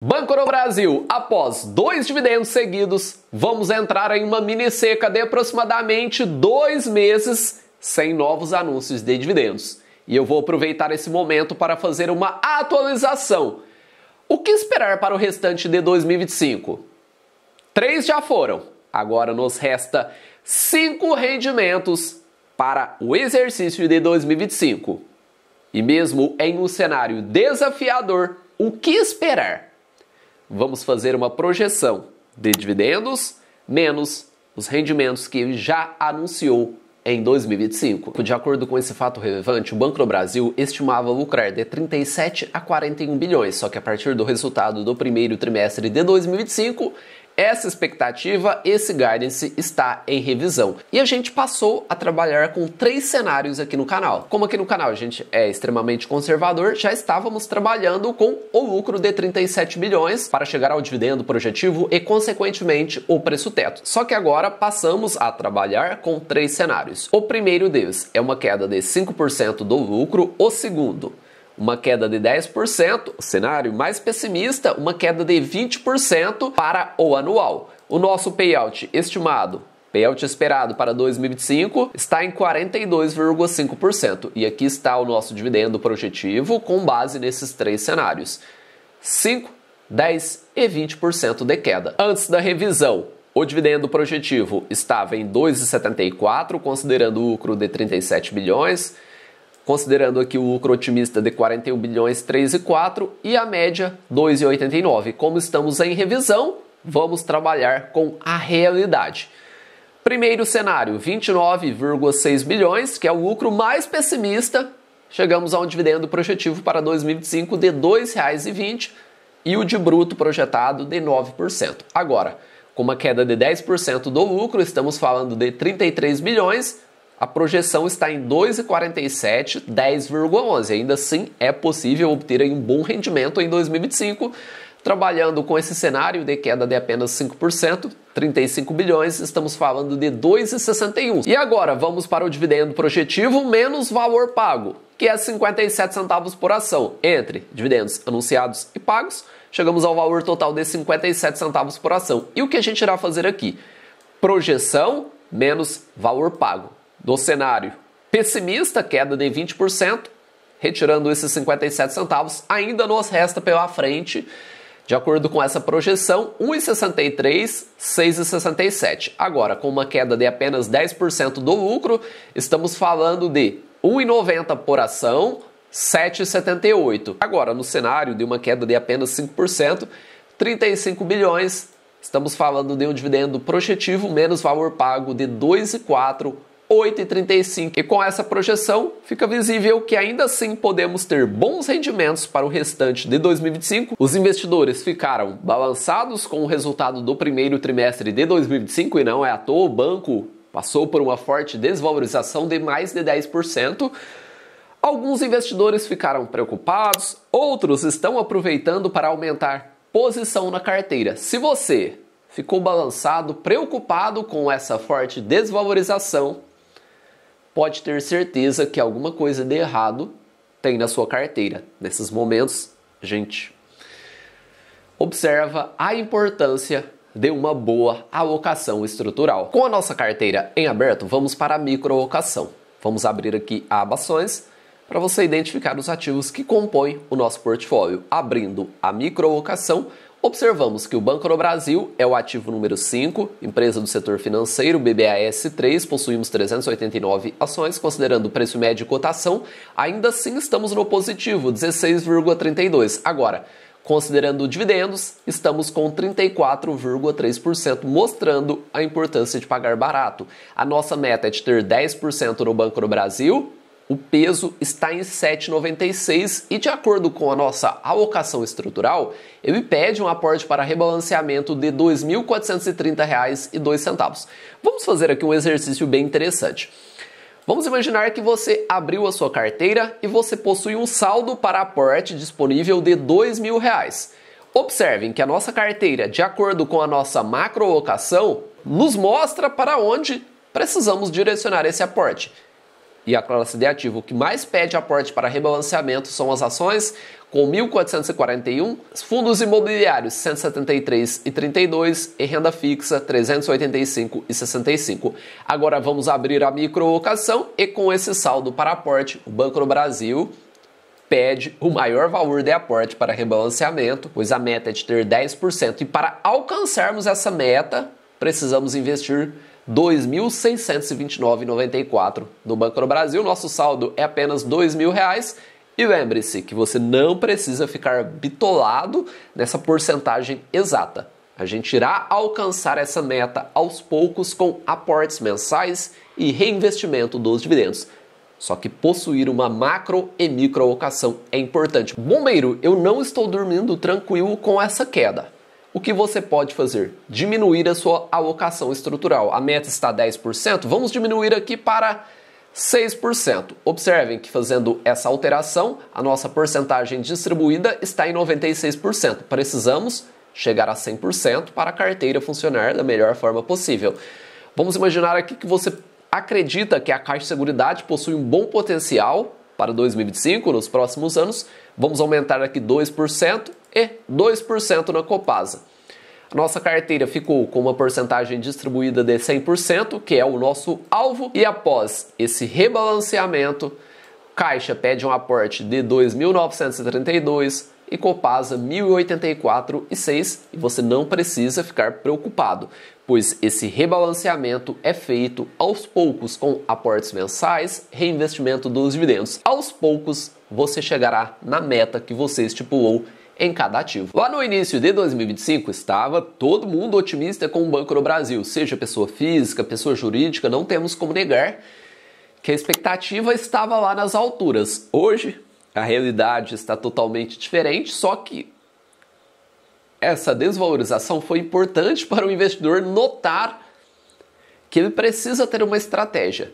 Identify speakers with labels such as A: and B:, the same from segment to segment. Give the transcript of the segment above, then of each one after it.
A: Banco do Brasil, após 2 dividendos seguidos, vamos entrar em uma mini seca de aproximadamente 2 meses sem novos anúncios de dividendos. E eu vou aproveitar esse momento para fazer uma atualização. O que esperar para o restante de 2025? 3 já foram, agora nos resta 5 rendimentos para o exercício de 2025. E mesmo em um cenário desafiador, o que esperar? Vamos fazer uma projeção de dividendos menos os rendimentos que ele já anunciou em 2025. De acordo com esse fato relevante, o Banco do Brasil estimava lucrar de 37 a 41 bilhões, só que a partir do resultado do primeiro trimestre de 2025, essa expectativa, esse guidance está em revisão. E a gente passou a trabalhar com 3 cenários aqui no canal. Como aqui no canal a gente é extremamente conservador, já estávamos trabalhando com o lucro de 37 bilhões para chegar ao dividendo projetivo e, consequentemente, o preço teto. Só que agora passamos a trabalhar com 3 cenários. O primeiro deles é uma queda de 5% do lucro. O segundo, uma queda de 10%, o cenário mais pessimista, uma queda de 20% para o anual. O nosso payout estimado, payout esperado para 2025, está em 42,5%. E aqui está o nosso dividendo projetivo com base nesses 3 cenários: 5%, 10% e 20% de queda. Antes da revisão, o dividendo projetivo estava em 2,74, considerando o lucro de 37 bilhões, considerando aqui o lucro otimista de 41 bilhões 3,4 e a média 2,89. Como estamos em revisão, vamos trabalhar com a realidade. Primeiro cenário, 29,6 bilhões, que é o lucro mais pessimista. Chegamos a um dividendo projetivo para 2025 de R$ 2,20 e o de bruto projetado de 9%. Agora, com uma queda de 10% do lucro, estamos falando de 33 bilhões. A projeção está em 2,47, 10,11. Ainda assim, é possível obter um bom rendimento em 2025, trabalhando com esse cenário de queda de apenas 5%, 35 bilhões, estamos falando de 2,61. E agora, vamos para o dividendo projetivo menos valor pago, que é 57 centavos por ação. Entre dividendos anunciados e pagos, chegamos ao valor total de 57 centavos por ação. E o que a gente irá fazer aqui? Projeção menos valor pago. Do cenário pessimista, queda de 20%, retirando esses 57 centavos, ainda nos resta pela frente, de acordo com essa projeção, 1,63, 6,67. Agora, com uma queda de apenas 10% do lucro, estamos falando de 1,90 por ação, 7,78. Agora, no cenário de uma queda de apenas 5%, 35 bilhões, estamos falando de um dividendo projetivo menos valor pago de 2,4, 8,35. E com essa projeção, fica visível que ainda assim podemos ter bons rendimentos para o restante de 2025. Os investidores ficaram balançados com o resultado do primeiro trimestre de 2025 e não é à toa, o banco passou por uma forte desvalorização de mais de 10%. Alguns investidores ficaram preocupados, outros estão aproveitando para aumentar posição na carteira. Se você ficou balançado, preocupado com essa forte desvalorização, pode ter certeza que alguma coisa de errado tem na sua carteira. Nesses momentos, gente, observa a importância de uma boa alocação estrutural. Com a nossa carteira em aberto, vamos para a microalocação. Vamos abrir aqui a aba ações para você identificar os ativos que compõem o nosso portfólio. Abrindo a microalocação, observamos que o Banco do Brasil é o ativo número 5, empresa do setor financeiro, BBAS3, possuímos 389 ações, considerando o preço médio e cotação, ainda assim estamos no positivo, 16,32. Agora, considerando dividendos, estamos com 34,3%, mostrando a importância de pagar barato. A nossa meta é de ter 10% no Banco do Brasil. O peso está em 7,96 e, de acordo com a nossa alocação estrutural, ele pede um aporte para rebalanceamento de R$ 2.430,02. Vamos fazer aqui um exercício bem interessante. Vamos imaginar que você abriu a sua carteira e você possui um saldo para aporte disponível de R$ 2.000. Observem que a nossa carteira, de acordo com a nossa macroalocação, nos mostra para onde precisamos direcionar esse aporte. e a classe de ativo que mais pede aporte para rebalanceamento são as ações, com 1.441, fundos imobiliários 173,32 e renda fixa 385,65. Agora vamos abrir a microlocação e com esse saldo para aporte, o Banco do Brasil pede o maior valor de aporte para rebalanceamento, pois a meta é de ter 10%. E para alcançarmos essa meta, precisamos investir R$ 2.629,94 no Banco do Brasil. Nosso saldo é apenas R$ 2.000. E lembre-se que você não precisa ficar bitolado nessa porcentagem exata. A gente irá alcançar essa meta aos poucos com aportes mensais e reinvestimento dos dividendos. Só que possuir uma macro e micro alocação é importante. Bombeiro, eu não estou dormindo tranquilo com essa queda. O que você pode fazer? Diminuir a sua alocação estrutural. A meta está 10%, vamos diminuir aqui para 6%. Observem que fazendo essa alteração, a nossa porcentagem distribuída está em 96%. Precisamos chegar a 100% para a carteira funcionar da melhor forma possível. Vamos imaginar aqui que você acredita que a Caixa de Seguridade possui um bom potencial para 2025, nos próximos anos. Vamos aumentar aqui 2% e 2% na Copasa. A nossa carteira ficou com uma porcentagem distribuída de 100%, que é o nosso alvo, e após esse rebalanceamento, Caixa pede um aporte de 2.932 e Copasa 1.084,6 e você não precisa ficar preocupado, pois esse rebalanceamento é feito aos poucos com aportes mensais, reinvestimento dos dividendos. Aos poucos você chegará na meta que você estipulou em cada ativo. Lá no início de 2025 estava todo mundo otimista com o Banco do Brasil, seja pessoa física, pessoa jurídica, não temos como negar que a expectativa estava lá nas alturas. Hoje a realidade está totalmente diferente, só que essa desvalorização foi importante para o investidor notar que ele precisa ter uma estratégia,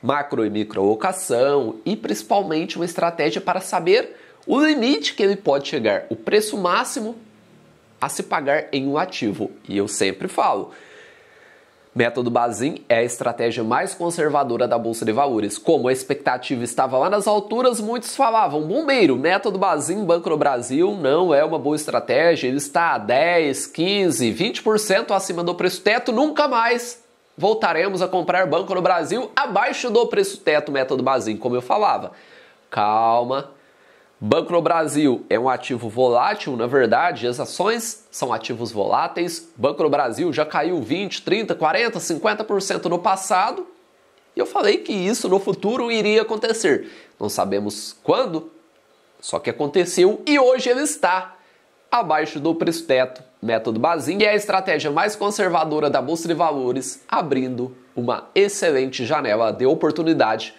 A: macro e micro alocação e principalmente uma estratégia para saber o limite que ele pode chegar, o preço máximo a se pagar em um ativo. E eu sempre falo, método Bazin é a estratégia mais conservadora da Bolsa de Valores. Como a expectativa estava lá nas alturas, muitos falavam, bombeiro, método Bazin, Banco do Brasil não é uma boa estratégia, ele está a 10, 15, 20% acima do preço teto, nunca mais voltaremos a comprar Banco do Brasil abaixo do preço teto, método Bazin, como eu falava. Calma. Banco do Brasil é um ativo volátil, na verdade, as ações são ativos voláteis. Banco do Brasil já caiu 20, 30, 40, 50% no passado. E eu falei que isso no futuro iria acontecer. Não sabemos quando, só que aconteceu e hoje ele está abaixo do preço teto, método Bazin, que é a estratégia mais conservadora da Bolsa de Valores, abrindo uma excelente janela de oportunidade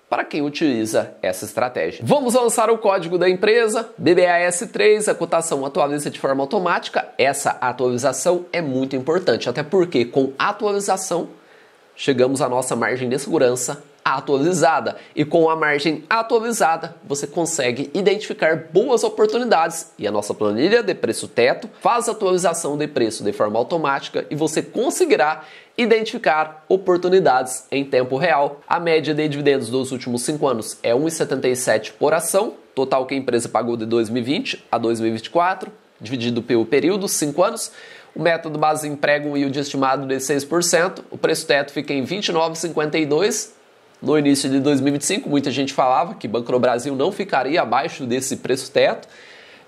A: para quem utiliza essa estratégia. Vamos lançar o código da empresa, BBAS3, a cotação atualiza de forma automática. Essa atualização é muito importante, até porque com atualização chegamos à nossa margem de segurança atualizada. E com a margem atualizada, você consegue identificar boas oportunidades. E a nossa planilha de preço teto faz a atualização de preço de forma automática e você conseguirá identificar oportunidades em tempo real. A média de dividendos dos últimos 5 anos é 1,77 por ação, total que a empresa pagou de 2020 a 2024, dividido pelo período, 5 anos. O método Bazin emprega um yield estimado de 6%, o preço teto fica em 29,52. No início de 2025, muita gente falava que Banco do Brasil não ficaria abaixo desse preço teto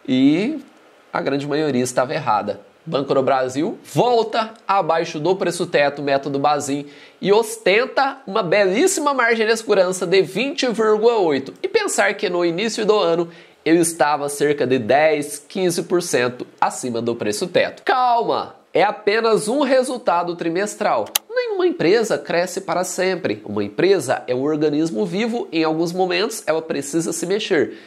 A: e a grande maioria estava errada. Banco do Brasil volta abaixo do preço teto, método Bazin, e ostenta uma belíssima margem de segurança de 20,8%. E pensar que no início do ano ele estava cerca de 10, 15% acima do preço teto. Calma! É apenas um resultado trimestral. Nenhuma empresa cresce para sempre. Uma empresa é um organismo vivo, em alguns momentos ela precisa se mexer.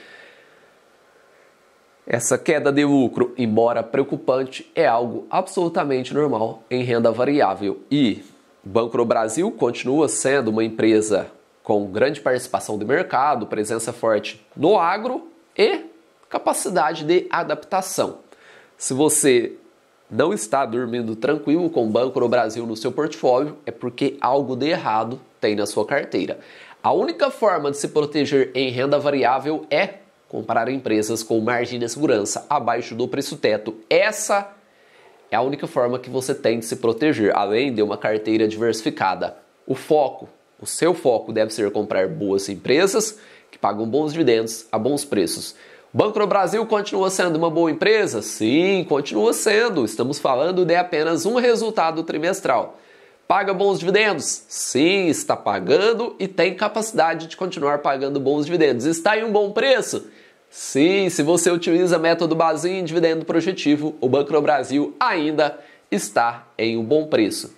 A: Essa queda de lucro, embora preocupante, é algo absolutamente normal em renda variável. E o Banco do Brasil continua sendo uma empresa com grande participação de mercado, presença forte no agro e capacidade de adaptação. Se você não está dormindo tranquilo com o Banco do Brasil no seu portfólio, é porque algo de errado tem na sua carteira. A única forma de se proteger em renda variável é comprar empresas com margem de segurança abaixo do preço teto. Essa é a única forma que você tem de se proteger, além de uma carteira diversificada. O seu foco deve ser comprar boas empresas que pagam bons dividendos a bons preços. O Banco do Brasil continua sendo uma boa empresa? Sim, continua sendo. Estamos falando de apenas um resultado trimestral. Paga bons dividendos? Sim, está pagando e tem capacidade de continuar pagando bons dividendos. Está em um bom preço? Sim, se você utiliza método Bazin em dividendo projetivo, o Banco do Brasil ainda está em um bom preço.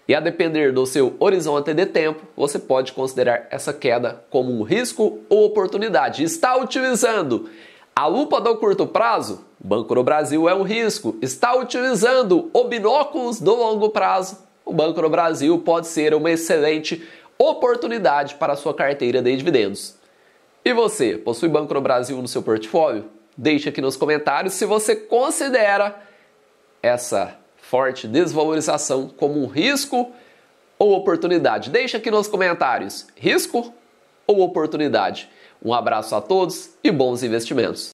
A: E a depender do seu horizonte de tempo, você pode considerar essa queda como um risco ou oportunidade. Está utilizando a lupa do curto prazo? O Banco do Brasil é um risco. Está utilizando o binóculos do longo prazo? O Banco do Brasil pode ser uma excelente oportunidade para a sua carteira de dividendos. E você, possui Banco do Brasil no seu portfólio? Deixe aqui nos comentários se você considera essa forte desvalorização como um risco ou oportunidade. Deixe aqui nos comentários, risco ou oportunidade. Um abraço a todos e bons investimentos.